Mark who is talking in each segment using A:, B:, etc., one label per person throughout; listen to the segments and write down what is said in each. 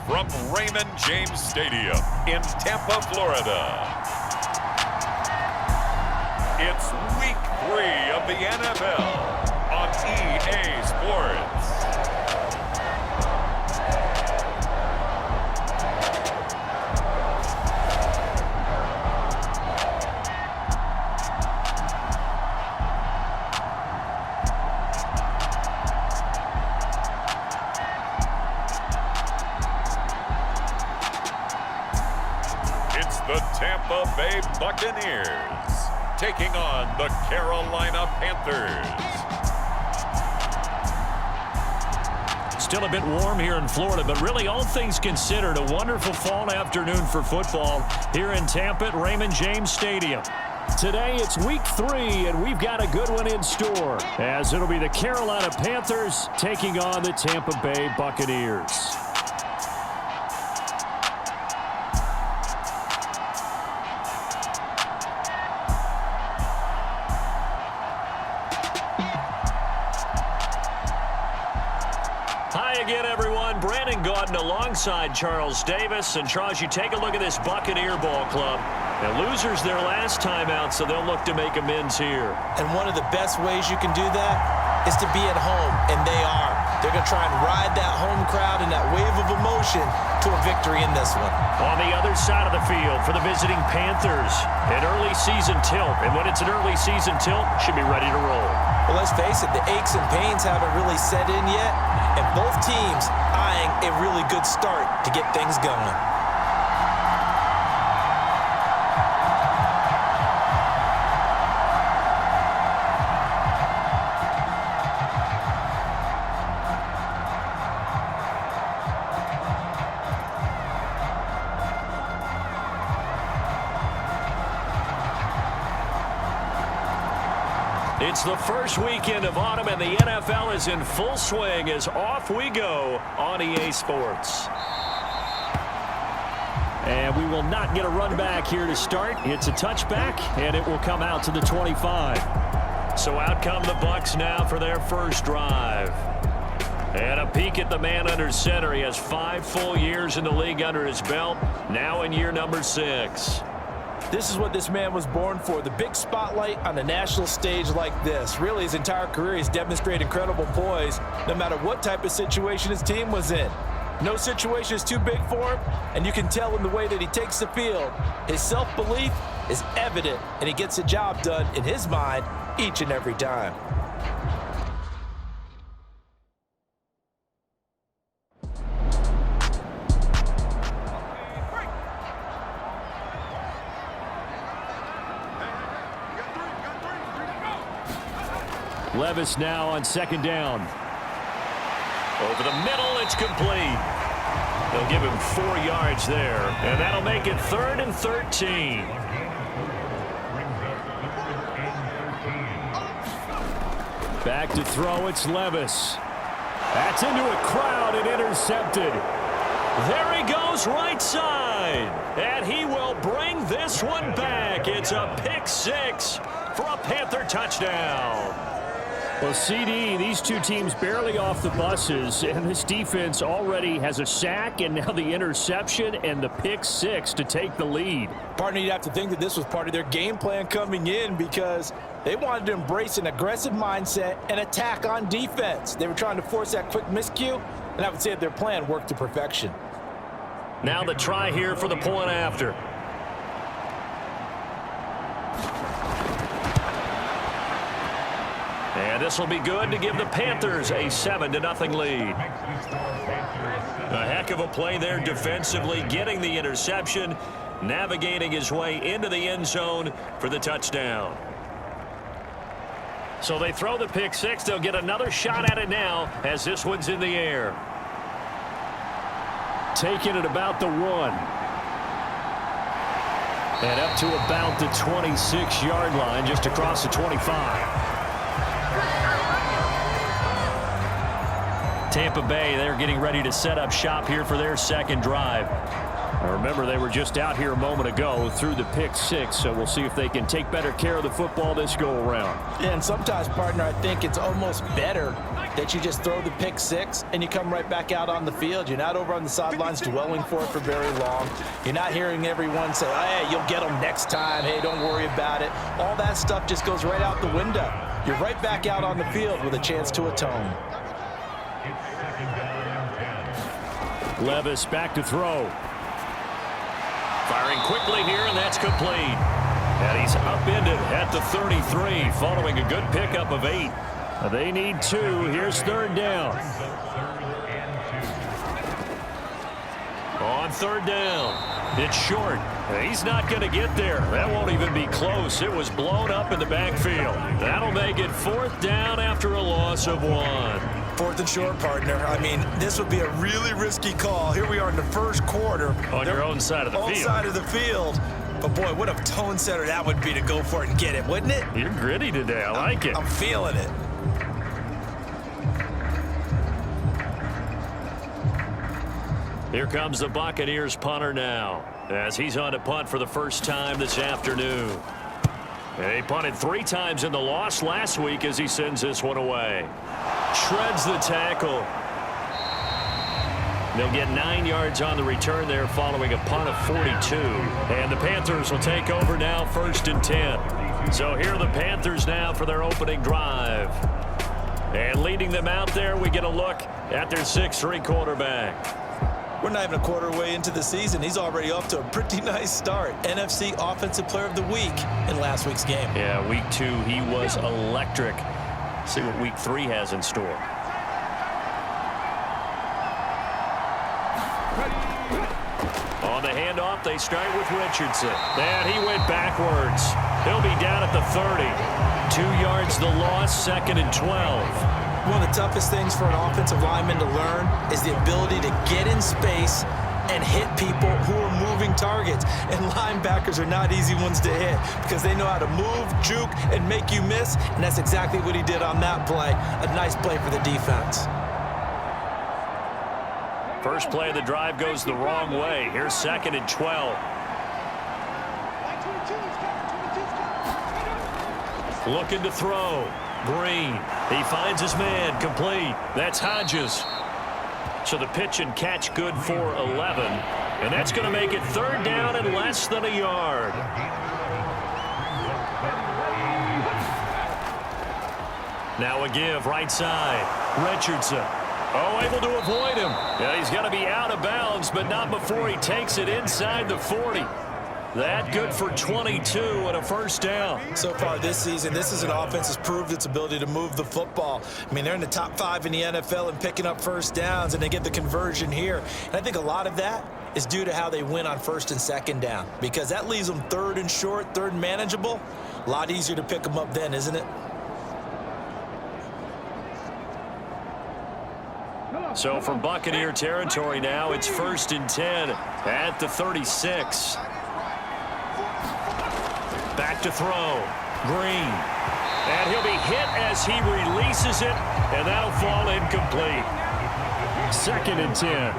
A: From Raymond James Stadium in Tampa, Florida, it's Week 3 of the NFL on EA Sports. The Tampa Bay Buccaneers taking on the Carolina Panthers.
B: Still a bit warm here in Florida, but really all things considered, a wonderful fall afternoon for football here in Tampa at Raymond James Stadium. Today it's Week 3, and we've got a good one in store, as it'll be the Carolina Panthers taking on the Tampa Bay Buccaneers. Alongside Charles Davis. And Charles, you take a look at this Buccaneer ball club. The losers their last time out, so they'll look to make amends here.
C: And one of the best ways you can do that is to be at home, and they are. They're going to try and ride that home crowd and that wave of emotion to a victory in this one.
B: On the other side of the field for the visiting Panthers, an early season tilt. And when it's an early season tilt, should be ready to roll.
C: Well, let's face it, the aches and pains haven't really set in yet, and both teams eyeing a really good start to get things going.
B: It's the first weekend of autumn, and the NFL is in full swing as off we go on EA Sports. And we will not get a run back here to start. It's a touchback, and it will come out to the 25. So out come the Bucs now for their first drive. And a peek at the man under center. He has 5 full years in the league under his belt, now in year number 6.
C: This is what this man was born for, the big spotlight on a national stage like this. Really, his entire career, he's demonstrated incredible poise, no matter what type of situation his team was in. No situation is too big for him, and you can tell in the way that he takes the field. His self-belief is evident, and he gets the job done in his mind each and every time.
B: Levis now on second down. Over the middle, it's complete. They'll give him 4 yards there, and that'll make it 3rd and 13. Back to throw, it's Levis. That's into a crowd and intercepted. There he goes right side, and he will bring this one back. It's a pick 6 for a Panther touchdown. Well, CD, these two teams barely off the buses, and this defense already has a sack and now the interception and the pick 6 to take the lead.
C: Partner, you'd have to think that this was part of their game plan coming in because they wanted to embrace an aggressive mindset and attack on defense. They were trying to force that quick miscue, and I would say that their plan worked to perfection.
B: Now the try here for the point after. And this will be good to give the Panthers a 7-0 lead. A heck of a play there defensively, getting the interception, navigating his way into the end zone for the touchdown. So they throw the pick 6. They'll get another shot at it now as this one's in the air. Taking it about the 1. And up to about the 26-yard line, just across the 25. Tampa Bay, they're getting ready to set up shop here for their second drive. Remember, they were just out here a moment ago through the pick six, so we'll see if they can take better care of the football this go-around.
C: Yeah, and sometimes, partner, I think it's almost better that you just throw the pick six and you come right back out on the field. You're not over on the sidelines dwelling for it for very long. You're not hearing everyone say, hey, you'll get them next time. Hey, don't worry about it. All that stuff just goes right out the window. You're right back out on the field with a chance to atone.
B: Levis back to throw. Firing quickly here, and that's complete. And he's upended at the 33, following a good pickup of 8. They need 2. Here's third down. On third down, it's short. He's not going to get there. That won't even be close. It was blown up in the backfield. That'll make it fourth down after a loss of 1.
C: Fourth and short, partner. I mean, this would be a really risky call. Here we are in the first quarter.
B: On your own side of the field.
C: Own side of the field. But, boy, what a tone setter that would be to go for it and get it, wouldn't it?
B: You're gritty today. I like it.
C: I'm feeling it.
B: Here comes the Buccaneers punter now, as he's on to punt for the first time this afternoon. And he punted 3 times in the loss last week as he sends this one away. Shreds the tackle. They'll get 9 yards on the return there following a punt of 42. And the Panthers will take over now, 1st and 10. So here are the Panthers now for their opening drive. And leading them out there, we get a look at their 6'3" quarterback.
C: We're not even a quarter way into the season. He's already off to a pretty nice start. NFC Offensive Player of the Week in last week's game.
B: Yeah, week 2, he was electric. See what week 3 has in store. On the handoff, they start with Richardson. And he went backwards. He'll be down at the 30. 2 yards the loss, 2nd and 12.
C: One of the toughest things for an offensive lineman to learn is the ability to get in space and hit people who are moving targets. And linebackers are not easy ones to hit because they know how to move, juke, and make you miss. And that's exactly what he did on that play. A nice play for the defense.
B: First play of the drive goes the wrong way. Here's 2nd and 12. Looking to throw. Green. He finds his man. Complete. That's Hodges. So the pitch and catch good for 11. And that's going to make it 3rd down and less than a yard. Now a give right side. Richardson. Oh, able to avoid him. Yeah, he's going to be out of bounds, but not before he takes it inside the 40. That good for 22 and a 1st down.
C: So far this season, this is an offense that's proved its ability to move the football. I mean, they're in the top 5 in the NFL and picking up 1st downs, and they get the conversion here. And I think a lot of that is due to how they win on 1st and 2nd down, because that leaves them 3rd and short, 3rd and manageable. A lot easier to pick them up then, isn't it?
B: So from Buccaneer territory now, it's 1st and 10 at the 36. Back to throw. Green. And he'll be hit as he releases it, and that'll fall incomplete. 2nd and 10.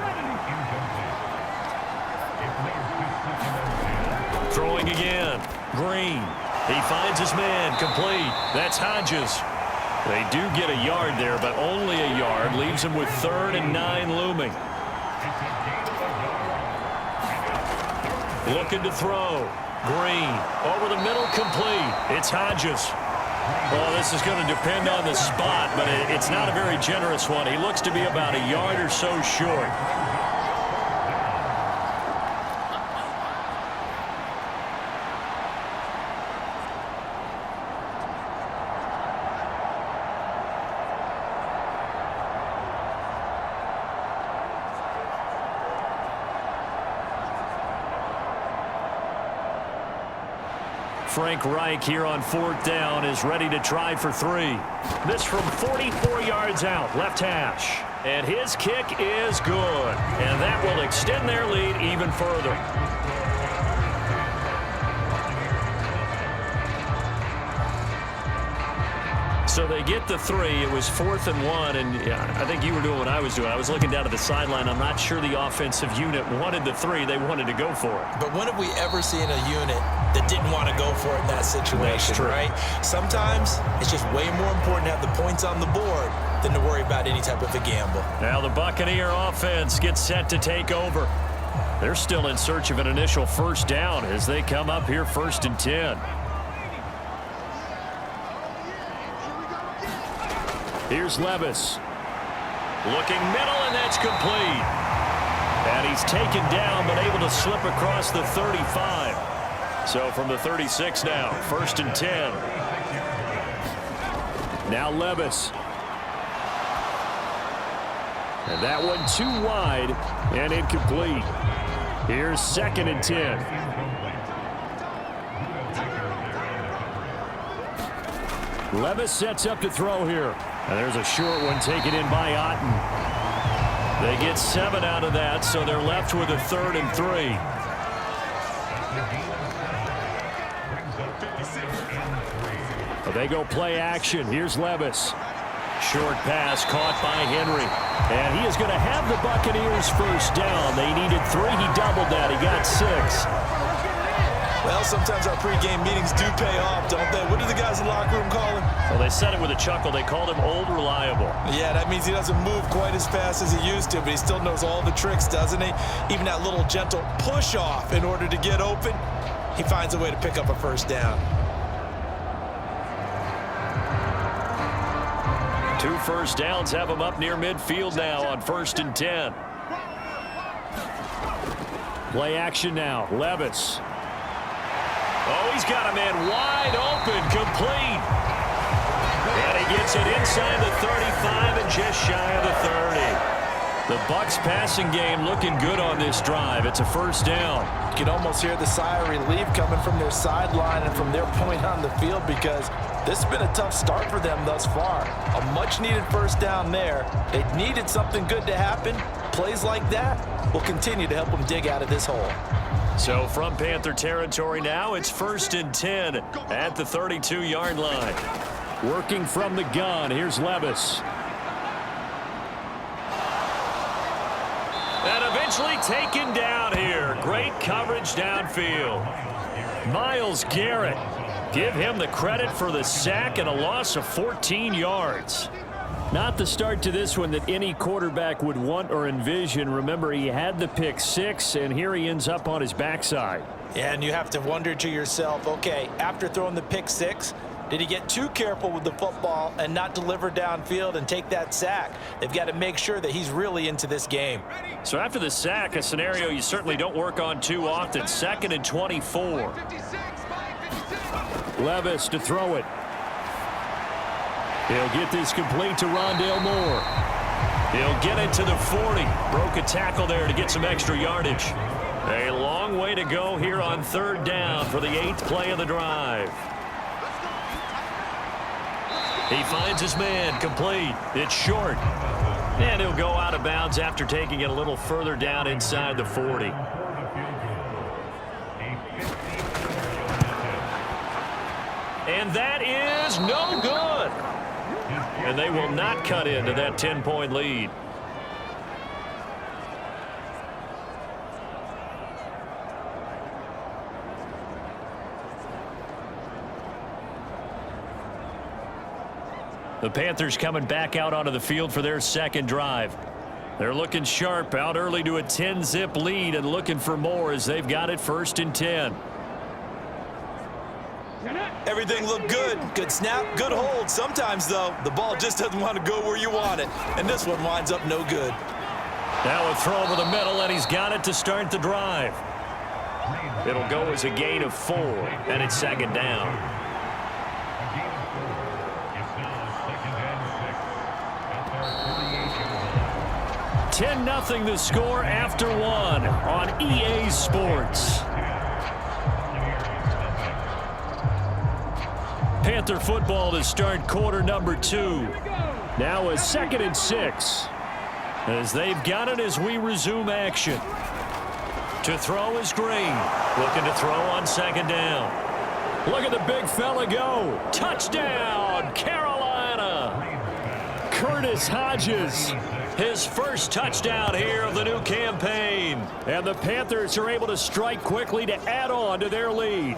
B: Throwing again. Green. He finds his man. Complete. That's Hodges. They do get a yard there, but only a yard. Leaves him with 3rd and 9 looming. Looking to throw. Green. Over the middle, complete. It's Hodges. Well, this is going to depend on the spot, but it's not a very generous one. He looks to be about a yard or so short. Frank Reich here on 4th down is ready to try for 3. This from 44 yards out, left hash. And his kick is good. And that will extend their lead even further. So they get the 3. It was 4th and 1, and yeah, I think you were doing what I was doing. I was looking down at the sideline. I'm not sure the offensive unit wanted the 3. They wanted to go for it.
C: But when have we ever seen a unit that didn't want to go for it in that situation, right? Sometimes it's just way more important to have the points on the board than to worry about any type of a gamble.
B: Now the Buccaneer offense gets set to take over. They're still in search of an initial first down as they come up here 1st and 10. Here's Levis. Looking middle, and that's complete. And he's taken down, but able to slip across the 35. So from the 36 now, 1st and 10. Now Levis. And that one too wide and incomplete. Here's 2nd and 10. Levis sets up to throw here. And there's a short one taken in by Otten. They get 7 out of that, so they're left with a 3rd and 3. But they go play action. Here's Levis. Short pass caught by Henry. And he is going to have the Buccaneers first down. They needed 3. He doubled that. He got 6.
C: Well, sometimes our pregame meetings do pay off, don't they? What do the guys in the locker room call him?
B: Well, they said it with a chuckle. They called him Old Reliable.
C: Yeah, that means he doesn't move quite as fast as he used to, but he still knows all the tricks, doesn't he? Even that little gentle push-off in order to get open, he finds a way to pick up a first down.
B: 2 first downs have him up near midfield now on 1st and 10. Play action now. Levis. Oh, he's got a man wide open, complete. And he gets it inside the 35 and just shy of the 30. The Bucs passing game looking good on this drive. It's a first down.
C: You can almost hear the sigh of relief coming from their sideline and from their point on the field because this has been a tough start for them thus far. A much-needed first down there. They needed something good to happen. Plays like that will continue to help them dig out of this hole.
B: So from Panther territory now, it's 1st and 10 at the 32-yard line. Working from the gun, here's Levis. And eventually taken down here. Great coverage downfield. Myles Garrett. Give him the credit for the sack and a loss of 14 yards. Not the start to this one that any quarterback would want or envision. Remember, he had the pick 6, and here he ends up on his backside.
C: Yeah, and you have to wonder to yourself, okay, after throwing the pick 6, did he get too careful with the football and not deliver downfield and take that sack? They've got to make sure that he's really into this game.
B: So after the sack, a scenario you certainly don't work on too often. 2nd and 24. Levis to throw it. He'll get this complete to Rondale Moore. He'll get it to the 40. Broke a tackle there to get some extra yardage. A long way to go here on 3rd down for the 8th play of the drive. He finds his man, complete. It's short. And he'll go out of bounds after taking it a little further down inside the 40. And that is no good. And they will not cut into that 10-point lead. The Panthers coming back out onto the field for their 2nd drive. They're looking sharp, out early to a 10-zip lead and looking for more as they've got it 1st and 10.
C: Everything looked good. Good snap, good hold. Sometimes, though, the ball just doesn't want to go where you want it. And this one winds up no good.
B: Now a throw over the middle, and he's got it to start the drive. It'll go as a gain of 4, and it's 2nd down. 10-0 the score after 1 on EA Sports. Panther football to start quarter number 2. Now a 2nd and 6. As they've got it as we resume action. To throw is Green. Looking to throw on 2nd down. Look at the big fella go. Touchdown, Carolina. Curtis Hodges. His first touchdown here of the new campaign. And the Panthers are able to strike quickly to add on to their lead.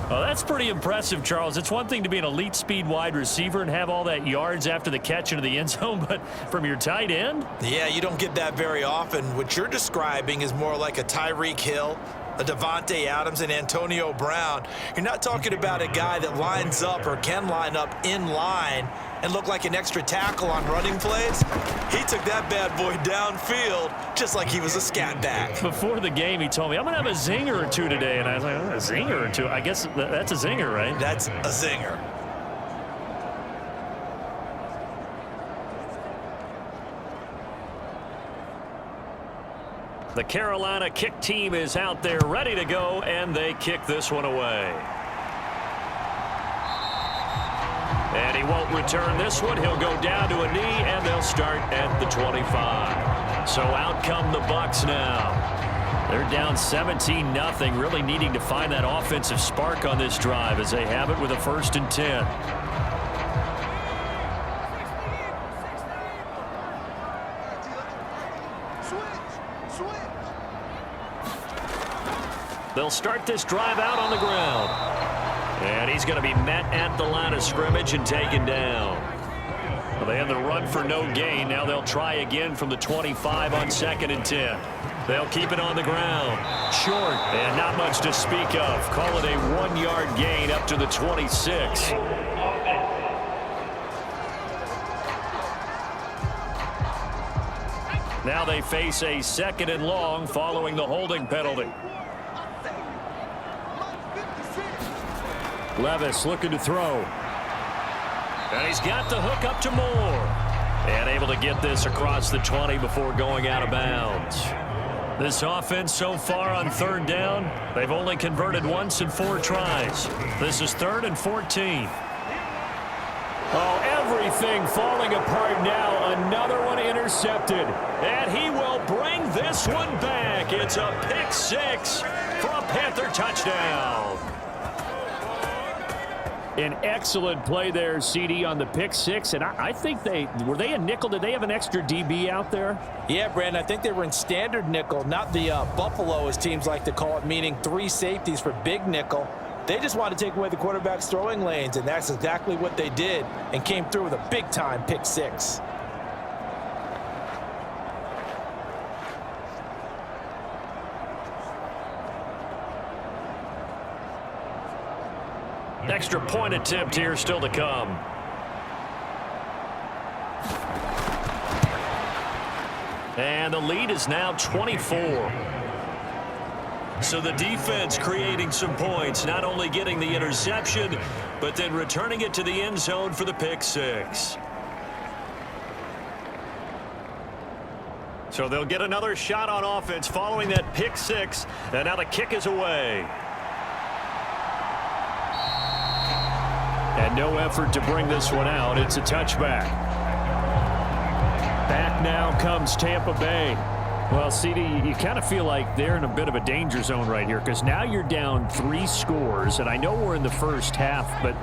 B: Oh, that's pretty impressive, Charles. It's one thing to be an elite speed wide receiver and have all that yards after the catch into the end zone, but from your tight end?
C: Yeah, you don't get that very often. What you're describing is more like a Tyreek Hill, a Devontae Adams, and Antonio Brown. You're not talking about a guy that lines up or can line up in line and look like an extra tackle on running plays. He took that bad boy downfield just like he was a scat back.
B: Before the game, he told me, I'm going to have a zinger or two today. And I was like, oh, a zinger or two? I guess that's a zinger, right?
C: That's a zinger.
B: The Carolina kick team is out there ready to go, and they kick this one away. And he won't return this one. He'll go down to a knee, and they'll start at the 25. So out come the Bucs now. They're down 17-0, really needing to find that offensive spark on this drive as they have it with a 1st and 10. They'll start this drive out on the ground. And he's going to be met at the line of scrimmage and taken down. Well, they had the run for no gain. Now they'll try again from the 25 on 2nd and 10. They'll keep it on the ground. Short, and not much to speak of. Call it a 1-yard gain up to the 26. Now they face a 2nd and long following the holding penalty. Levis looking to throw. And he's got the hook up to Moore. And able to get this across the 20 before going out of bounds. This offense so far on 3rd down, they've only converted once in 4 tries. This is 3rd and 14. Oh, everything falling apart now. Another one intercepted. And he will bring this one back. It's a pick 6 for a Panther touchdown. An excellent play there, CD, on the pick 6. And I think were they a nickel? Did they have an extra DB out there?
C: Yeah, Brandon, I think they were in standard nickel, not the Buffalo, as teams like to call it, meaning 3 safeties for big nickel. They just wanted to take away the quarterback's throwing lanes, and that's exactly what they did and came through with a big-time pick 6.
B: Extra point attempt here still to come. And the lead is now 24. So the defense creating some points, not only getting the interception, but then returning it to the end zone for the pick 6. So they'll get another shot on offense following that pick 6, and now the kick is away. And no effort to bring this one out. It's a touchback. Back now comes Tampa Bay. Well, CD, you kind of feel like they're in a bit of a danger zone right here because now you're down 3 scores, and I know we're in the first half, but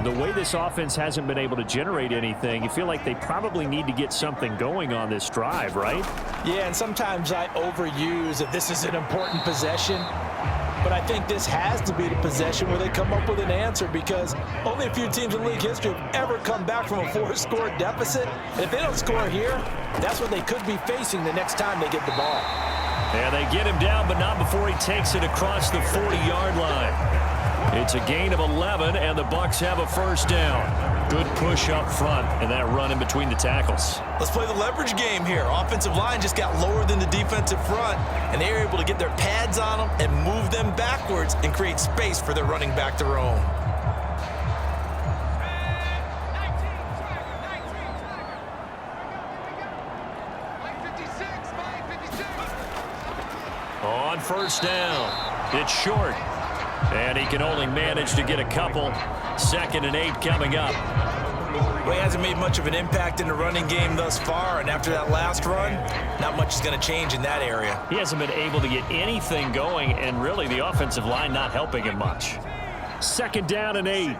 B: the way this offense hasn't been able to generate anything, you feel like they probably need to get something going on this drive, right?
C: Yeah, and sometimes I overuse that this is an important possession. But I think this has to be the possession where they come up with an answer because only a few teams in league history have ever come back from a 4-score deficit. And if they don't score here, that's what they could be facing the next time they get the ball.
B: And they get him down, but not before he takes it across the 40-yard line. It's a gain of 11, and the Bucs have a 1st down. Good push up front, and that run in between the tackles.
C: Let's play the leverage game here. Offensive line just got lower than the defensive front, and they were able to get their pads on them and move them backwards and create space for their running back to roam.
B: On 1st down, it's short. And he can only manage to get a couple. 2nd and 8 coming up.
C: Well, he hasn't made much of an impact in the running game thus far, and after that last run, not much is going to change in that area.
B: He hasn't been able to get anything going, and really the offensive line not helping him much. 2nd down and 8.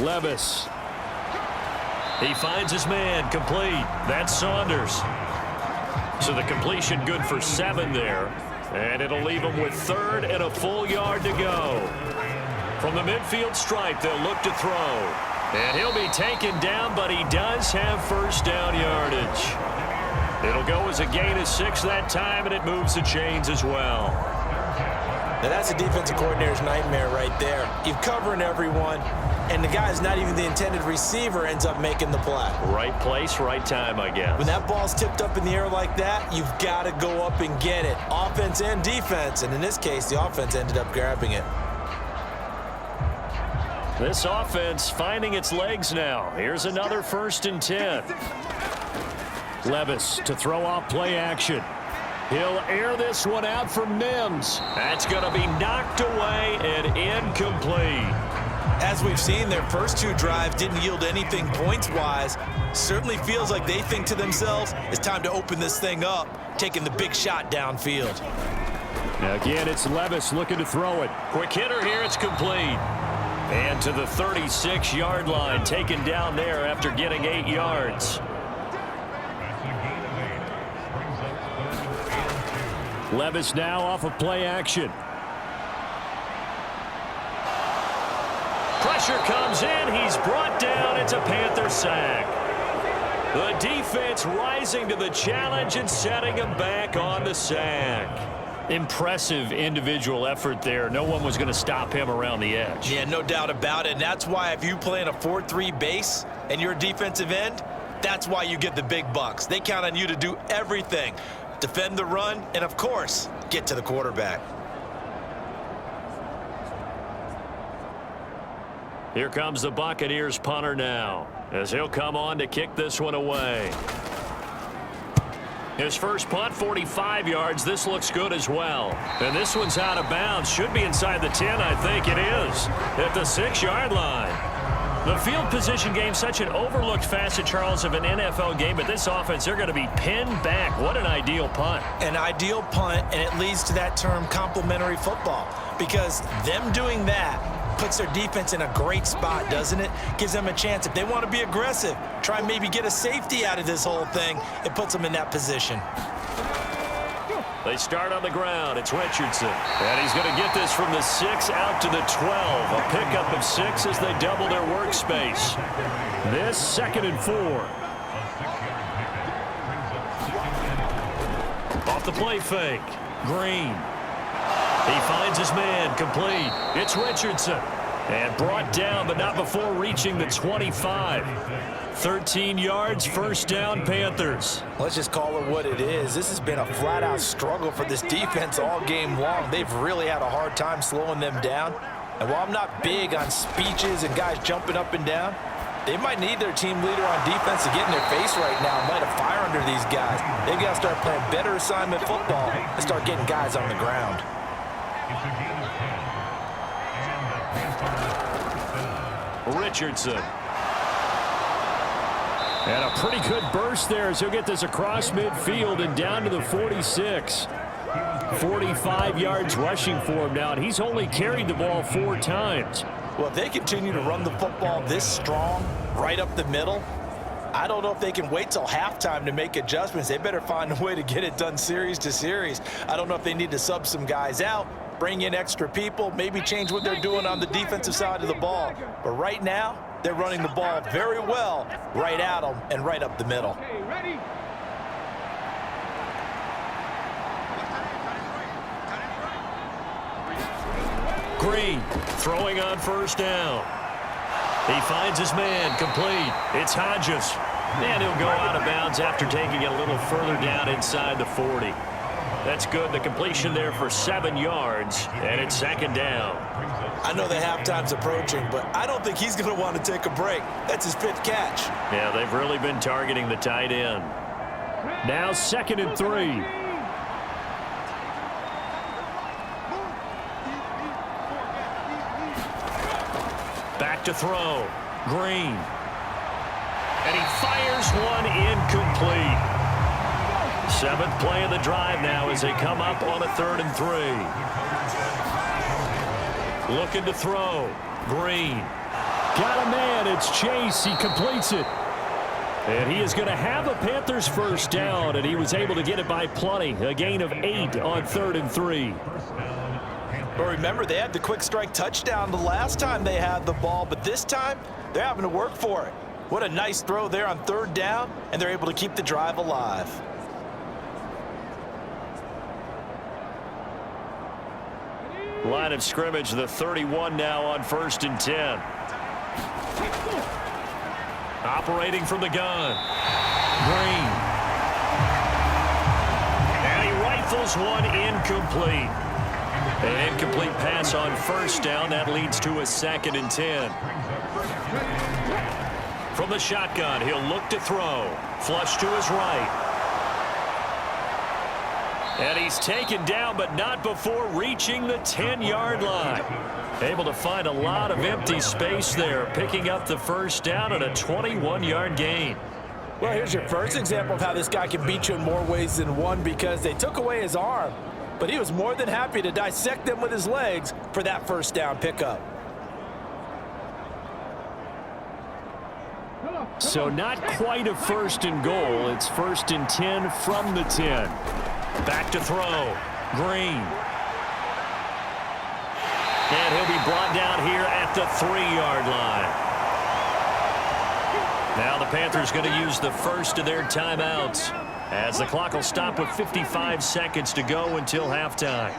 B: Levis. He finds his man, complete. That's Saunders. So the completion good for 7 there. And it'll leave him with 3rd and a full yard to go. From the midfield stripe, they'll look to throw. And he'll be taken down, but he does have first down yardage. It'll go as a gain of 6 that time, and it moves the chains as well.
C: Now that's a defensive coordinator's nightmare right there. You're covering everyone, and the guy's not even the intended receiver ends up making the play.
B: Right place, right time, I guess.
C: When that ball's tipped up in the air like that, you've got to go up and get it. Offense and defense, and in this case, the offense ended up grabbing it.
B: This offense finding its legs now. Here's another 1st and 10. Levis to throw off play action. He'll air this one out for Mims. That's going to be knocked away and incomplete.
C: As we've seen, their first 2 drives didn't yield anything points-wise. Certainly feels like they think to themselves, it's time to open this thing up, taking the big shot downfield.
B: Again, it's Levis looking to throw it. Quick hitter here, it's complete. And to the 36-yard line, taken down there after getting 8 yards. Levis now off of play action. Pressure comes in. He's brought down. It's a Panther sack. The defense rising to the challenge and setting him back on the sack. Impressive individual effort there. No one was going to stop him around the edge.
C: Yeah, no doubt about it. And that's why if you play in a 4-3 base and you're a defensive end, that's why you get the big bucks. They count on you to do everything. Defend the run, and of course, get to the quarterback.
B: Here comes the Buccaneers punter now, as he'll come on to kick this one away. His first punt, 45 yards. This looks good as well. And this one's out of bounds. Should be inside the 10, I think it is. At the 6-yard line. The field position game, such an overlooked facet, Charles, of an NFL game, but this offense, they're going to be pinned back. What an ideal punt.
C: An ideal punt, and it leads to that term complementary football, because them doing that puts their defense in a great spot, doesn't it? Gives them a chance. If they want to be aggressive, try and maybe get a safety out of this whole thing, it puts them in that position.
B: They start on the ground. It's Richardson. And he's going to get this from the 6 out to the 12. A pickup of 6 as they double their workspace. This 2nd and 4. Off the play fake. Green. He finds his man, complete. It's Richardson. And brought down, but not before reaching the 25. 13 yards, first down, Panthers.
C: Let's just call it what it is. This has been a flat-out struggle for this defense all game long. They've really had a hard time slowing them down. And while I'm not big on speeches and guys jumping up and down, they might need their team leader on defense to get in their face right now and light a fire under these guys. They've got to start playing better assignment football and start getting guys on the ground.
B: Richardson. And a pretty good burst there as he'll get this across midfield and down to the 46. 45 yards rushing for him now, and he's only carried the ball 4 times.
C: Well, if they continue to run the football this strong, right up the middle, I don't know if they can wait till halftime to make adjustments. They better find a way to get it done series to series. I don't know if they need to sub some guys out, bring in extra people, maybe change what they're doing on the defensive side of the ball. But right now, they're running the ball very well right at them and right up the middle.
B: Green throwing on first down. He finds his man, complete. It's Hodges. And he'll go out of bounds after taking it a little further down inside the 40. That's good. The completion there for 7 yards, and it's 2nd down.
C: I know the halftime's approaching, but I don't think he's going to want to take a break. That's his 5th catch.
B: Yeah, they've really been targeting the tight end. Now 2nd and 3. Back to throw. Green. And he fires one incomplete. 7th play of the drive now as they come up on a 3rd and 3. Looking to throw. Green. Got a man. It's Chase. He completes it. And he is going to have a Panthers first down, and he was able to get it by plenty. A gain of 8 on 3rd and 3.
C: But remember, they had the quick strike touchdown the last time they had the ball, but this time they're having to work for it. What a nice throw there on 3rd down, and they're able to keep the drive alive.
B: Line of scrimmage, the 31 now on 1st and 10. Operating from the gun. Green. And he rifles one incomplete. An incomplete pass on 1st down. That leads to a 2nd and 10. From the shotgun, he'll look to throw. Flush to his right. And he's taken down, but not before reaching the 10-yard line. Able to find a lot of empty space there, picking up the first down and a 21-yard gain.
C: Well, here's your first example of how this guy can beat you in more ways than one, because they took away his arm, but he was more than happy to dissect them with his legs for that first down pickup.
B: So not quite a 1st and goal. It's 1st and 10 from the 10. Back to throw. Green. And he'll be brought down here at the 3-yard line. Now the Panthers going to use the first of their timeouts, as the clock will stop with 55 seconds to go until halftime.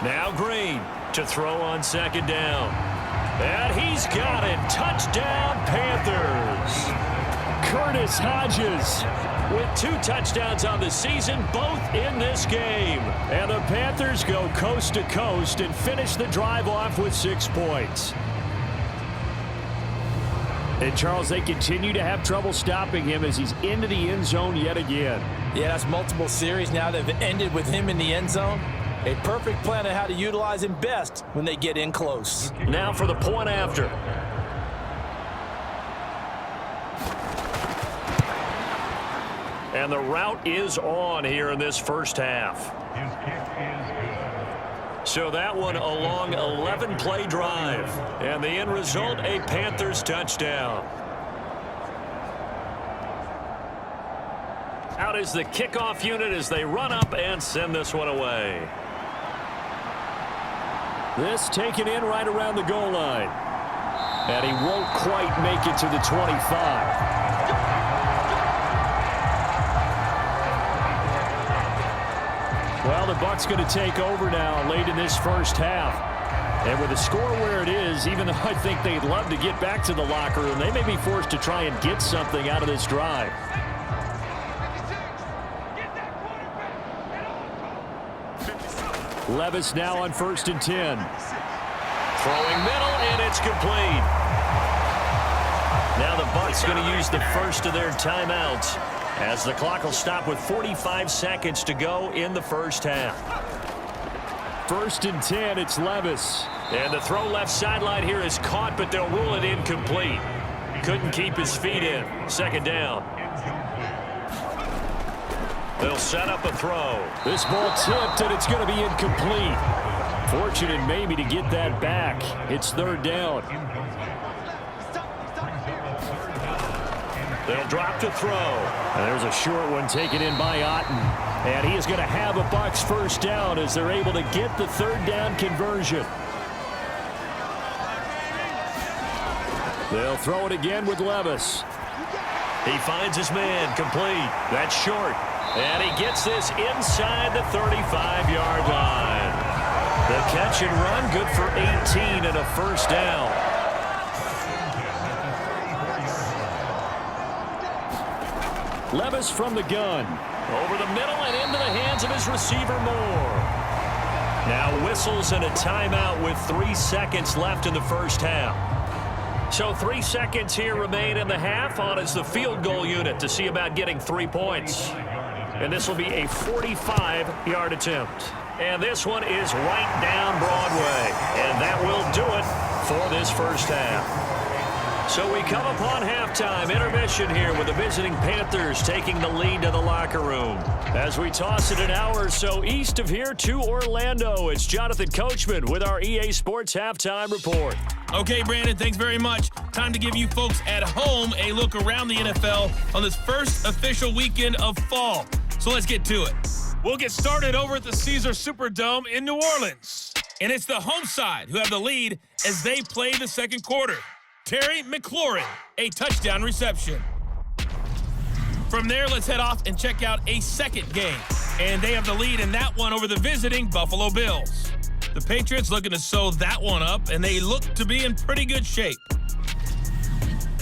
B: Now Green to throw on 2nd down. And he's got it. Touchdown, Panthers. Curtis Hodges with 2 touchdowns on the season, both in this game. And the Panthers go coast to coast and finish the drive off with 6 points. And, Charles, they continue to have trouble stopping him as he's into the end zone yet again.
C: Yeah, that's multiple series now that have ended with him in the end zone. A perfect plan on how to utilize him best when they get in close.
B: Now for the point after. And the route is on here in this first half. So that one a long 11-play drive. And the end result, a Panthers touchdown. Out is the kickoff unit as they run up and send this one away. This taken in right around the goal line. And he won't quite make it to the 25. Well, the Bucs going to take over now late in this first half. And with the score where it is, even though I think they'd love to get back to the locker room, they may be forced to try and get something out of this drive. Levis now on 1st and 10. Throwing middle, and it's complete. Now the Bucs going to use the first of their timeouts, as the clock will stop with 45 seconds to go in the first half. 1st and 10, it's Levis. And the throw left sideline here is caught, but they'll rule it incomplete. Couldn't keep his feet in. 2nd down. They'll set up a throw. This ball tipped, and it's going to be incomplete. Fortunate maybe to get that back. It's 3rd down. They'll drop to throw. And there's a short one taken in by Otten. And he is going to have a Bucs first down as they're able to get the 3rd down conversion. They'll throw it again with Levis. He finds his man, complete. That's short. And he gets this inside the 35-yard line. The catch and run, good for 18 and a first down. Levis from the gun. Over the middle and into the hands of his receiver, Moore. Now whistles and a timeout with 3 seconds left in the first half. So 3 seconds here remain in the half. On is the field goal unit to see about getting 3 points. And this will be a 45-yard attempt. And this one is right down Broadway. And that will do it for this first half. So we come upon halftime, intermission here with the visiting Panthers taking the lead to the locker room. As we toss it an hour or so east of here to Orlando, it's Jonathan Coachman with our EA Sports Halftime Report.
D: Okay, Brandon, thanks very much. Time to give you folks at home a look around the NFL on this first official weekend of fall. So let's get to it. We'll get started over at the Caesars Superdome in New Orleans. And it's the home side who have the lead as they play the second quarter. Terry McLaurin, a touchdown reception. From there, let's head off and check out a second game. And they have the lead in that one over the visiting Buffalo Bills. The Patriots looking to sew that one up, and they look to be in pretty good shape.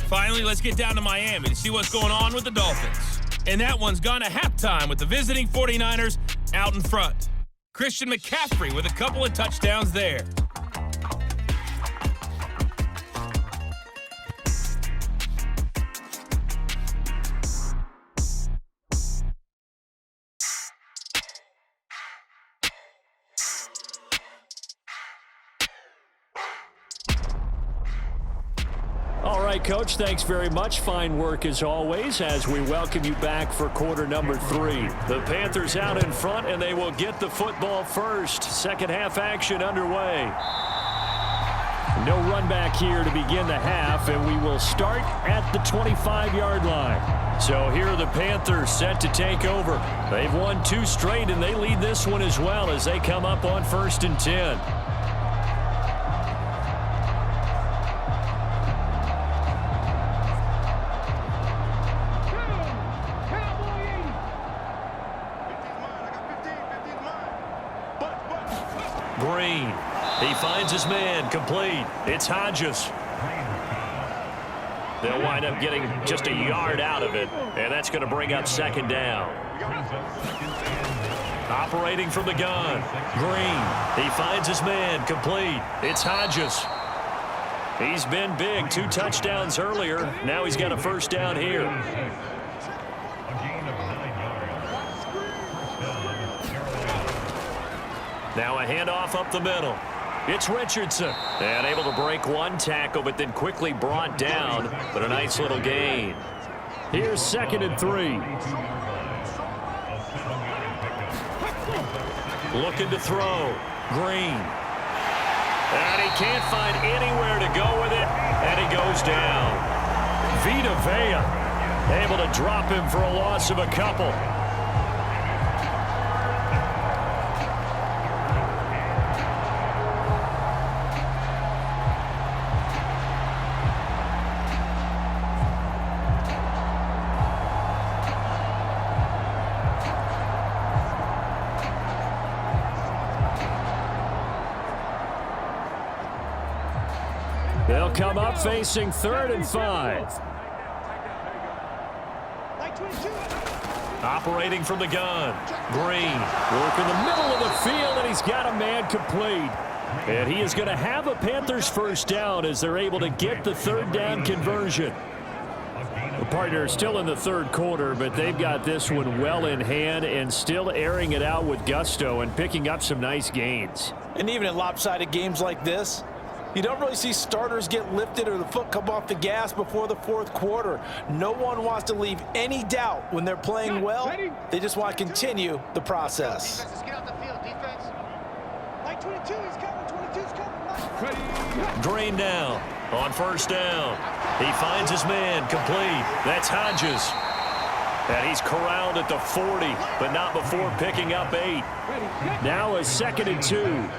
D: Finally, let's get down to Miami to see what's going on with the Dolphins. And that one's gone to halftime with the visiting 49ers out in front. Christian McCaffrey with a couple of touchdowns there.
B: All right, Coach, thanks very much. Fine work as always as we welcome you back for quarter number 3. The Panthers out in front, and they will get the football first. Second half action underway. No run back here to begin the half, and we will start at the 25-yard line. So here are the Panthers set to take over. They've won 2 straight, and they lead this one as well as they come up on 1st and 10. Green. He finds his man, complete. It's Hodges. They'll wind up getting just a yard out of it, and that's going to bring up second down. Operating from the gun. Green. He finds his man, complete. It's Hodges. He's been big, 2 touchdowns earlier. Now he's got a first down here. Now a handoff up the middle. It's Richardson. And able to break 1 tackle, but then quickly brought down. But a nice little gain. Here's 2nd and 3. Looking to throw. Green. And he can't find anywhere to go with it. And he goes down. Vita Vea able to drop him for a loss of a couple. They'll come up facing 3rd and 5. Operating from the gun. Green. Work in the middle of the field, and he's got a man complete. And he is going to have a Panthers first down as they're able to get the 3rd down conversion. The partner is still in the 3rd quarter, but they've got this one well in hand and still airing it out with gusto and picking up some nice gains.
C: And even in lopsided games like this, you don't really see starters get lifted or the foot come off the gas before the 4th quarter. No one wants to leave any doubt when they're playing well. They just want to continue the process.
B: Green down on 1st down. He finds his man, complete. That's Hodges. And he's corralled at the 40, but not before picking up 8. Now a 2nd and 2.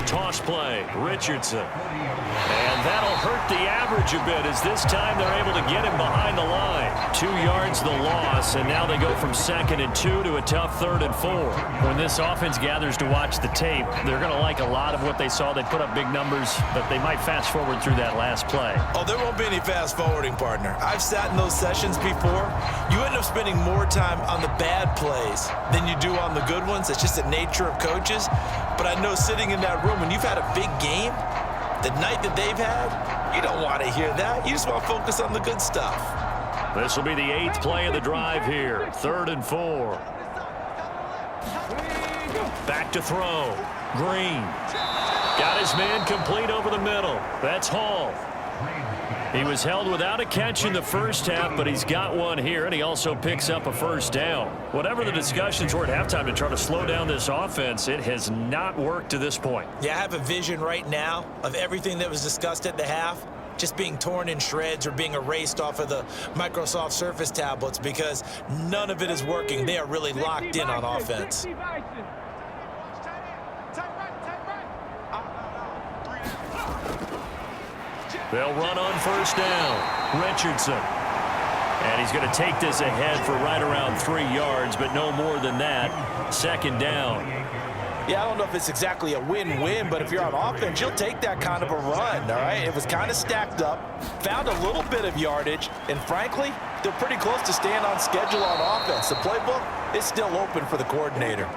B: Toss play, Richardson. And that'll hurt the average a bit as this time they're able to get him behind the line. 2 yards the loss, and now they go from 2nd and 2 to a tough 3rd and 4. When this offense gathers to watch the tape, they're going to like a lot of what they saw. They put up big numbers, but they might fast forward through that last play.
C: Oh, there won't be any fast forwarding, partner. I've sat in those sessions before. You end up spending more time on the bad plays than you do on the good ones. It's just the nature of coaches. But I know sitting in that room, when you've had a big game, the night that they've had, you don't want to hear that. You just want to focus on the good stuff.
B: This will be the 8th play of the drive here. 3rd and 4. Back to throw. Green. Got his His man complete over the middle. That's Hall. He was held without a catch in the first half, but he's got one here, and he also picks up a first down. Whatever the discussions were at halftime to try to slow down this offense, it has not worked to this point.
C: Yeah, I have a vision right now of everything that was discussed at the half just being torn in shreds or being erased off of the Microsoft Surface tablets because none of it is working. They are really locked in on offense.
B: They'll run on first down. Richardson. And he's going to take this ahead for right around 3 yards, but no more than that. Second down.
C: Yeah, I don't know if it's exactly a win-win, but if you're on offense, you'll take that kind of a run, all right? It was kind of stacked up, found a little bit of yardage, and frankly, they're pretty close to staying on schedule on offense. The playbook is still open for the coordinator.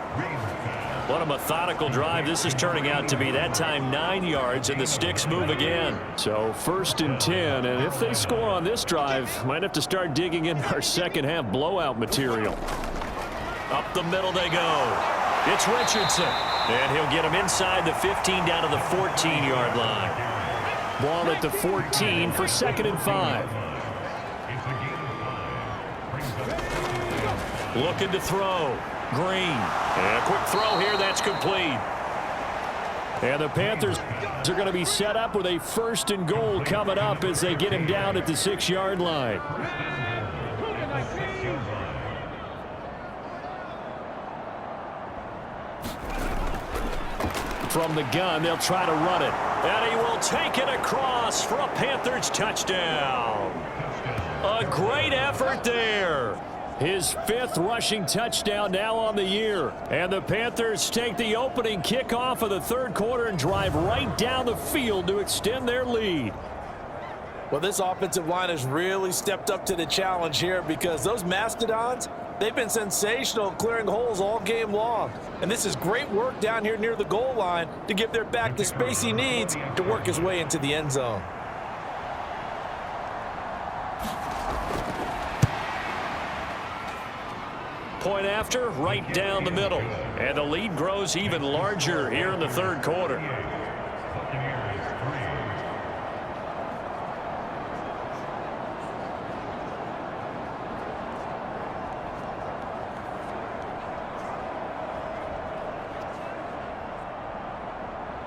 B: What a methodical drive this is turning out to be. That time 9 yards, and the sticks move again. So 1st and 10, and if they score on this drive, might have to start digging in our second half blowout material. Up the middle they go. It's Richardson, and he'll get him inside the 15 down to the 14-yard line. Ball at the 14 for 2nd and 5. Looking to throw. Green. And a quick throw here. That's complete. And the Panthers are going to be set up with a 1st and goal coming up as they get him down at the 6-yard line. From the gun, they'll try to run it. And he will take it across for a Panthers touchdown. A great effort there. His 5th rushing touchdown now on the year. And the Panthers take the opening kickoff of the 3rd quarter and drive right down the field to extend their lead.
C: Well, this offensive line has really stepped up to the challenge here because those Mastodons, they've been sensational clearing holes all game long. And this is great work down here near the goal line to give their back the space he needs to work his way into the end zone.
B: Point after, right down the middle. And the lead grows even larger here in the 3rd quarter.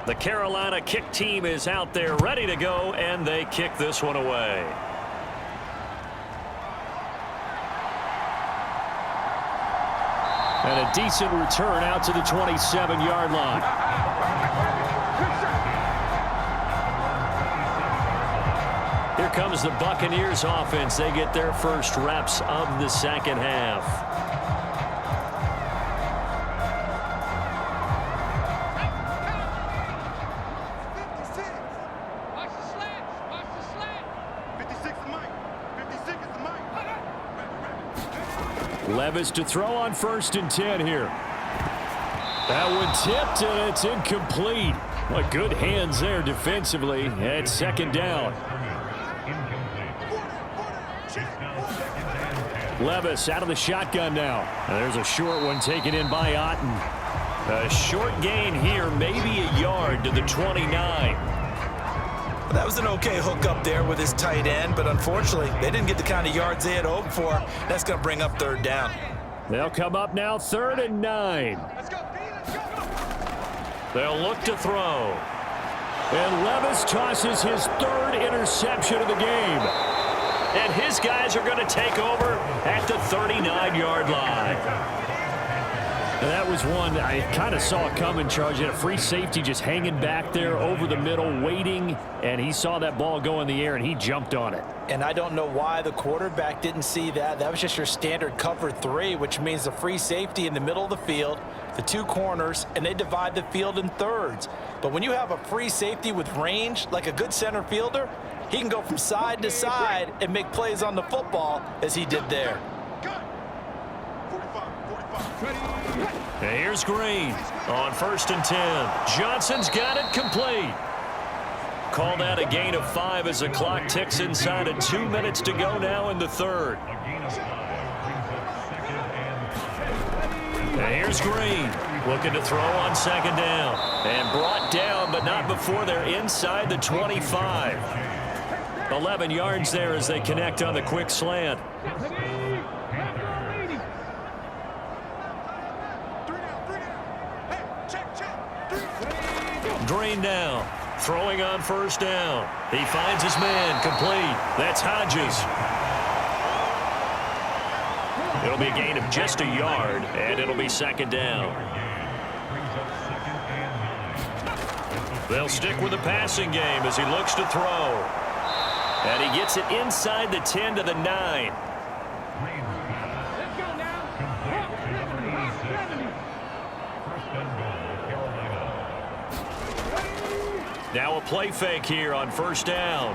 B: The Carolina kick team is out there ready to go, and they kick this one away. And a decent return out to the 27-yard line. Here comes the Buccaneers offense. They get their first reps of the second half. Levis to throw on 1st and 10 here. That one tipped, and it's incomplete. What good hands there defensively at 2nd down. Levis out of the shotgun now. And there's a short one taken in by Otten. A short gain here, maybe a yard to the 29.
C: That was an okay hook up there with his tight end, but unfortunately, they didn't get the kind of yards they had hoped for. That's going to bring up 3rd down.
B: They'll come up now 3rd and 9. They'll look to throw. And Levis tosses his 3rd interception of the game. And his guys are going to take over at the 39-yard line. And that was one I kind of saw coming, Charge. He had a free safety just hanging back there over the middle, waiting, and he saw that ball go in the air, and he jumped on it.
C: And I don't know why the quarterback didn't see that. That was just your standard cover 3, which means the free safety in the middle of the field, the 2 corners, and they divide the field in thirds. But when you have a free safety with range, like a good center fielder, he can go from side to side and make plays on the football as he did there.
B: And here's Green on 1st and 10. Johnson's got it complete. Call that a gain of 5 as the clock ticks inside of 2 minutes to go now in the 3rd. And here's Green Looking to throw on second down. And brought down, but not before they're inside the 25. 11 yards there as they connect on the quick slant. Green now. Throwing on first down. He finds his man. Complete. That's Hodges. It'll be a gain of just a yard, and it'll be second down. They'll stick with the passing game as he looks to throw. And he gets it inside the 10 to the 9. Now a play fake here on first down.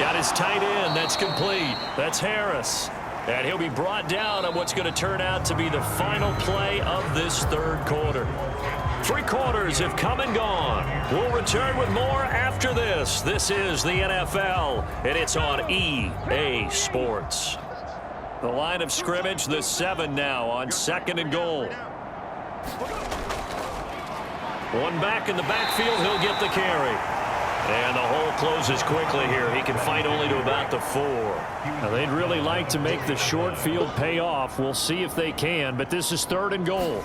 B: Got his tight end. That's complete. That's Harris. And he'll be brought down on what's going to turn out to be the final play of this third quarter. 3 quarters have come and gone. We'll return with more after this. This is the NFL, and it's on EA Sports. The line of scrimmage, the 7 now on second and goal. One back in the backfield, he'll get the carry. And the hole closes quickly here. He can fight only to about the 4. Now, they'd really like to make the short field pay off. We'll see if they can, but this is third and goal.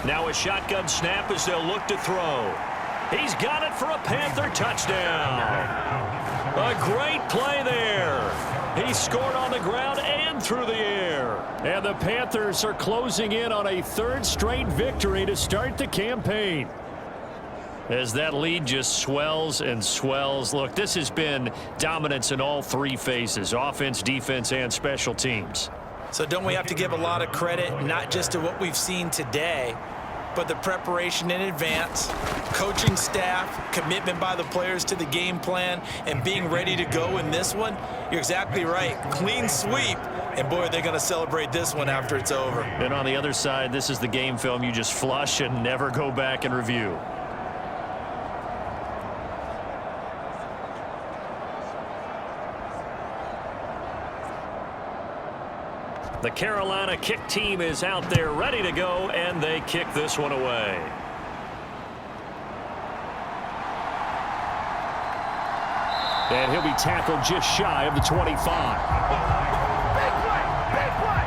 B: Now a shotgun snap as they'll look to throw. He's got it for a Panther touchdown. A great play there. He scored on the ground and through the air. And the Panthers are closing in on a 3rd straight victory to start the campaign. As that lead just swells and swells. Look, this has been dominance in all 3 phases, offense, defense, and special teams.
C: So don't we have to give a lot of credit, not just to what we've seen today, but the preparation in advance, coaching staff, commitment by the players to the game plan, and being ready to go in this one? You're exactly right. Clean sweep. And, boy, they're going to celebrate this one after it's over.
B: And on the other side, this is the game film you just flush and never go back and review. The Carolina kick team is out there ready to go, and they kick this one away. And he'll be tackled just shy of the 25. Big play! Big play!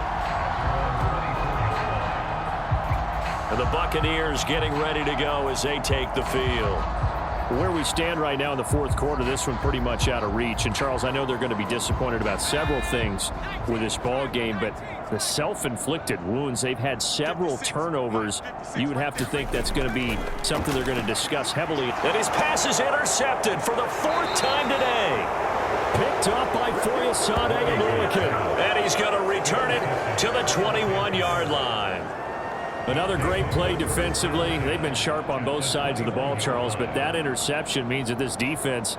B: And the Buccaneers getting ready to go as they take the field. Where we stand right now in the 4th quarter, this one pretty much out of reach. And, Charles, I know they're going to be disappointed about several things with this ball game, but the self-inflicted wounds, they've had several turnovers. You would have to think that's going to be something they're going to discuss heavily. And his pass is intercepted for the 4th time today. Picked up by Foyesade and Lillikin. And he's going to return it to the 21-yard line. Another great play defensively. They've been sharp on both sides of the ball, Charles, but that interception means that this defense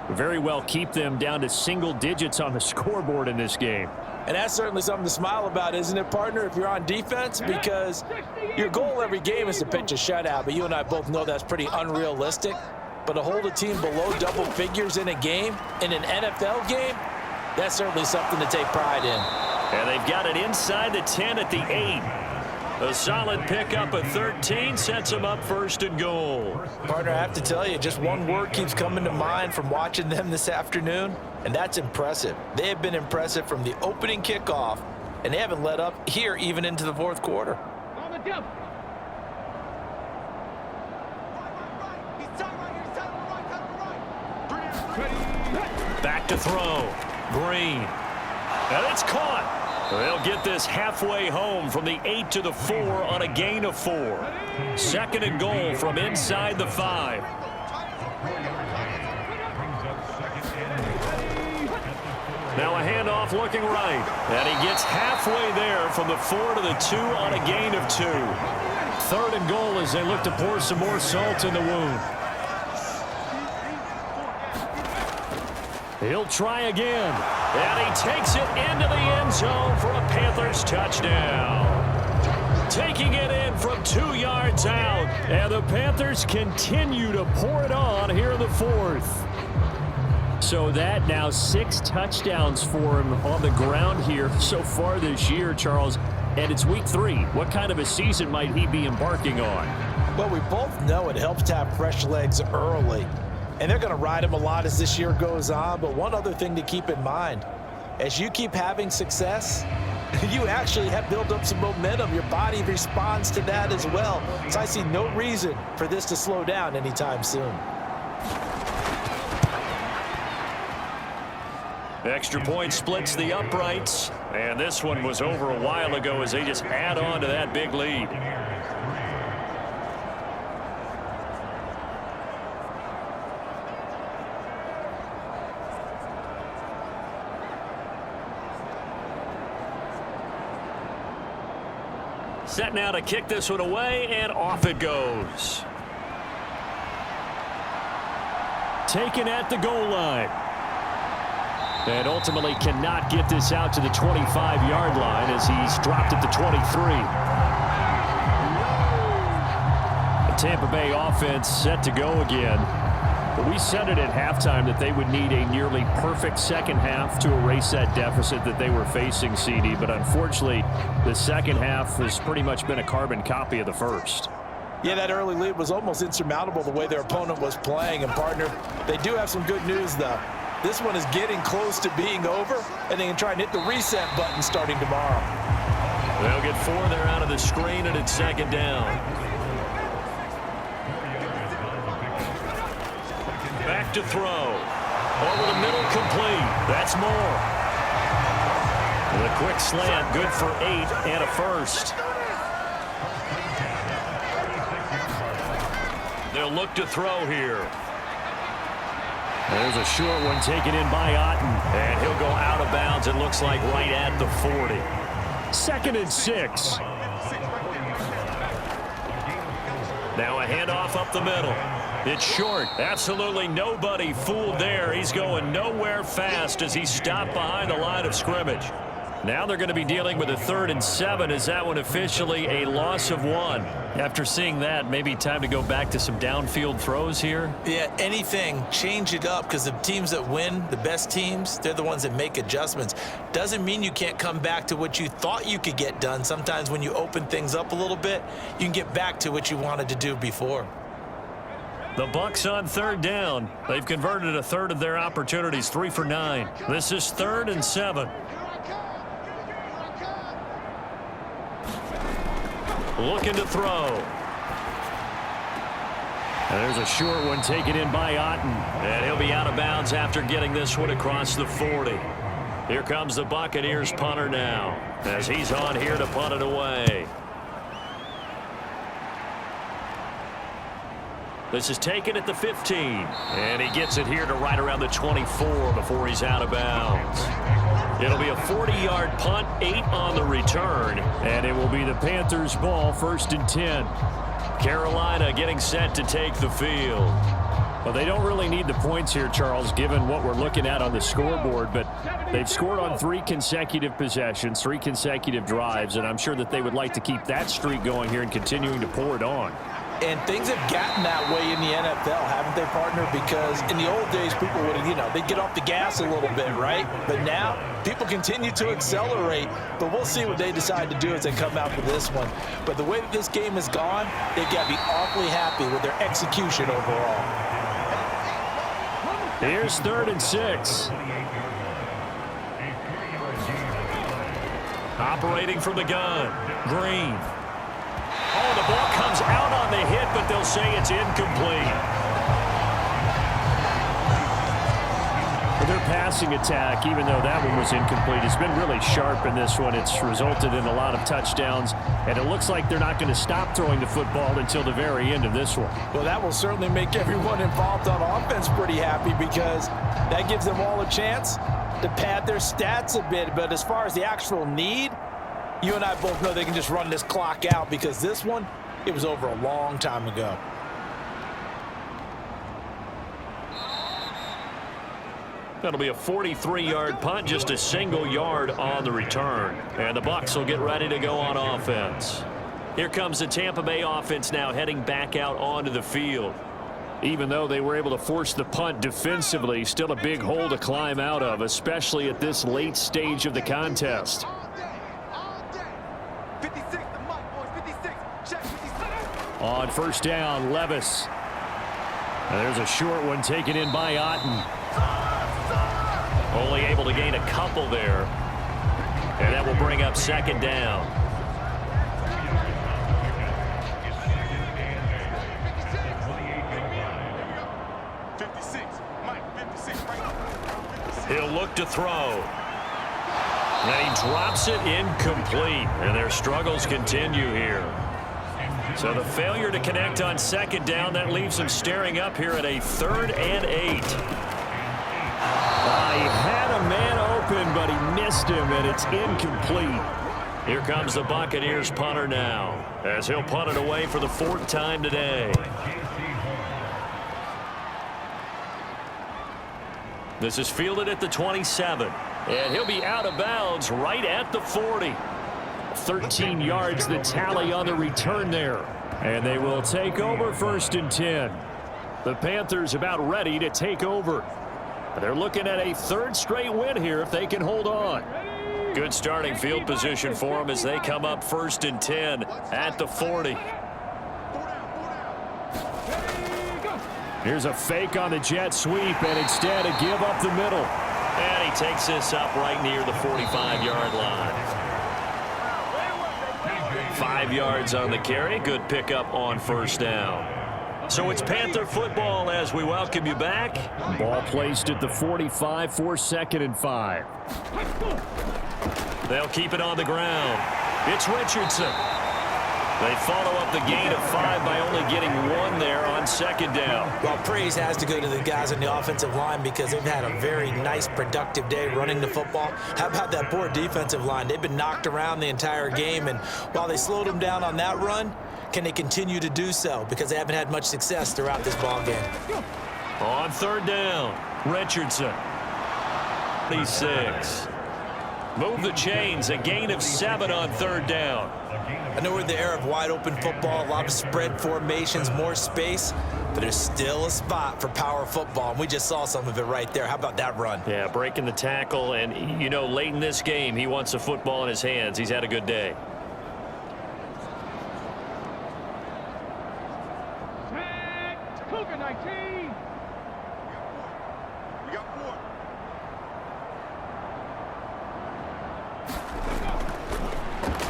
B: very well keep them down to single digits on the scoreboard in this game.
C: And that's certainly something to smile about, isn't it, partner, if you're on defense? Because your goal every game is to pitch a shutout, but you and I both know that's pretty unrealistic. But to hold a team below double figures in a game, in an NFL game, that's certainly something to take pride in.
B: And they've got it inside the 10 at the 8. A solid pickup of 13 sets them up 1st and goal.
C: Partner, I have to tell you, just one word keeps coming to mind from watching them this afternoon, and that's impressive. They have been impressive from the opening kickoff, and they haven't let up here even into the 4th quarter.
B: Back to throw. Green. And it's caught. They'll get this halfway home from the 8 to the 4 on a gain of 4. 2nd and goal from inside the 5. Now a handoff looking right. And he gets halfway there from the 4 to the 2 on a gain of 2. 3rd and goal as they look to pour some more salt in the wound. He'll try again. And he takes it into the end zone for a Panthers touchdown. Taking it in from 2 yards out. And the Panthers continue to pour it on here in the 4th. So that now 6 touchdowns for him on the ground here so far this year, Charles. and it's week 3. What kind of a season might he be embarking on?
C: Well, we both know it helps to have fresh legs early. And they're going to ride him a lot as this year goes on. But one other thing to keep in mind, as you keep having success, you actually have built up some momentum. Your body responds to that as well. So I see no reason for this to slow down anytime soon.
B: Extra point splits the uprights. And this one was over a while ago as they just add on to that big lead. Set now to kick this one away, and off it goes. Taken at the goal line. And ultimately cannot get this out to the 25-yard line as he's dropped at the 23. The Tampa Bay offense set to go again. But we said it at halftime that they would need a nearly perfect second half to erase that deficit that they were facing, CD. But unfortunately, the second half has pretty much been a carbon copy of the first.
C: Yeah, that early lead was almost insurmountable the way their opponent was playing. And, partner, they do have some good news, though. This one is getting close to being over, and they can try and hit the reset button starting tomorrow.
B: They'll get 4 there out of the screen, and it's second down. Back to throw. Over the middle, complete. That's more. The quick slant, good for 8 and a first. They'll look to throw here. There's a short one taken in by Otten, and he'll go out of bounds, it looks like right at the 40. 2nd and 6. Now a handoff up the middle. It's short. Absolutely nobody fooled there. He's going nowhere fast as he stopped behind the line of scrimmage. Now they're going to be dealing with a 3rd and 7. Is that one officially a loss of 1? After seeing that, maybe time to go back to some downfield throws here?
C: Yeah, anything. Change it up, because the teams that win, the best teams, they're the ones that make adjustments. Doesn't mean you can't come back to what you thought you could get done. Sometimes when you open things up a little bit, you can get back to what you wanted to do before.
B: The Bucs on 3rd down. They've converted a 1/3 of their opportunities, 3 for 9. This is 3rd and 7. Looking to throw. And there's a short one taken in by Otten. And he'll be out of bounds after getting this one across the 40. Here comes the Buccaneers punter now, as he's on here to punt it away. This is taken at the 15. And he gets it here to right around the 24 before he's out of bounds. It'll be a 40-yard punt, 8 on the return, and it will be the Panthers' ball, 1st and 10. Carolina getting set to take the field. Well, they don't really need the points here, Charles, given what we're looking at on the scoreboard, but they've scored on 3 consecutive possessions, 3 consecutive drives, and I'm sure that they would like to keep that streak going here and continuing to pour it on.
C: And things have gotten that way in the NFL, haven't they, partner? Because in the old days, people would, they'd get off the gas a little bit, right? But now, people continue to accelerate. But we'll see what they decide to do as they come out for this one. But the way that this game has gone, they've got to be awfully happy with their execution overall.
B: Here's 3rd and 6. Operating from the gun, Green. Oh, the ball comes out on the hit, but they'll say it's incomplete. Their passing attack, even though that one was incomplete, has been really sharp in this one. It's resulted in a lot of touchdowns, and it looks like they're not going to stop throwing the football until the very end of this one.
C: Well, that will certainly make everyone involved on offense pretty happy, because that gives them all a chance to pad their stats a bit. But as far as the actual need, you and I both know they can just run this clock out, because this one, it was over a long time ago.
B: That'll be a 43-yard punt, just a single yard on the return. And the Bucs will get ready to go on offense. Here comes the Tampa Bay offense now heading back out onto the field. Even though they were able to force the punt defensively, still a big hole to climb out of, especially at this late stage of the contest. On first down, Levis. And there's a short one taken in by Otten. Only able to gain a couple there. And that will bring up second down. He'll look to throw. And he drops it incomplete. And their struggles continue here. So the failure to connect on second down, that leaves him staring up here at a 3rd and 8. He had a man open, but he missed him, and it's incomplete. Here comes the Buccaneers punter now, as he'll punt it away for the 4th time today. This is fielded at the 27, and he'll be out of bounds right at the 40. 13 yards the tally on the return there. And they will take over 1st and 10. The Panthers about ready to take over. They're looking at a 3rd straight win here if they can hold on. Good starting field position for them as they come up 1st and 10 at the 40. Here's a fake on the jet sweep, and instead a give up the middle. And he takes this up right near the 45-yard line. 5 yards on the carry. Good pickup on first down. So it's Panther football as we welcome you back. Ball placed at the 45 for 2nd and 5. They'll keep it on the ground. It's Richardson. They follow up the gain of 5 by only getting 1 there on 2nd down.
C: Well, praise has to go to the guys on the offensive line because they've had a very nice, productive day running the football. How about that poor defensive line? They've been knocked around the entire game, and while they slowed them down on that run, can they continue to do so? Because they haven't had much success throughout this ball game.
B: On 3rd down, Richardson. 26. Move the chains, a gain of 7 on 3rd down.
C: I know we're in the era of wide-open football, a lot of spread formations, more space, but there's still a spot for power football, and we just saw some of it right there. How about that run?
B: Yeah, breaking the tackle, and, you know, late in this game, he wants the football in his hands. He's had a good day.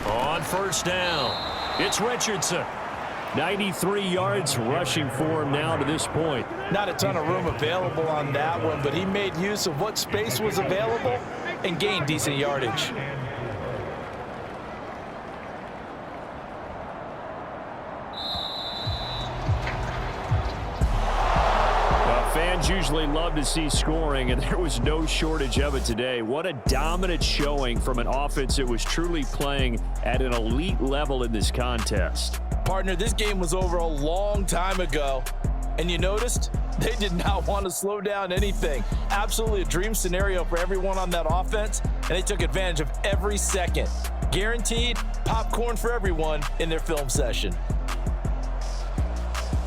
B: On first down, it's Richardson. 93 yards rushing for him now to this point.
C: Not a ton of room available on that one, but he made use of what space was available and gained decent yardage.
B: Fans usually love to see scoring, and there was no shortage of it today. What a dominant showing from an offense that was truly playing at an elite level in this contest.
C: Partner, this game was over a long time ago, and you noticed they did not want to slow down anything. Absolutely a dream scenario for everyone on that offense, and they took advantage of every second. Guaranteed popcorn for everyone in their film session.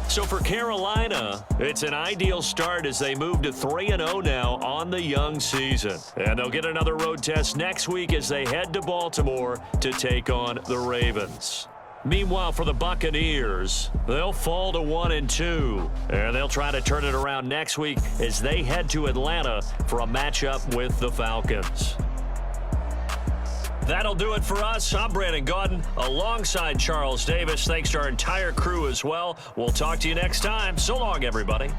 B: So for Carolina, it's an ideal start as they move to 3-0 now on the young season. And they'll get another road test next week as they head to Baltimore to take on the Ravens. Meanwhile, for the Buccaneers, they'll fall to 1-2. And they'll try to turn it around next week as they head to Atlanta for a matchup with the Falcons. That'll do it for us. I'm Brandon Gaudin alongside Charles Davis. Thanks to our entire crew as well. We'll talk to you next time. So long, everybody.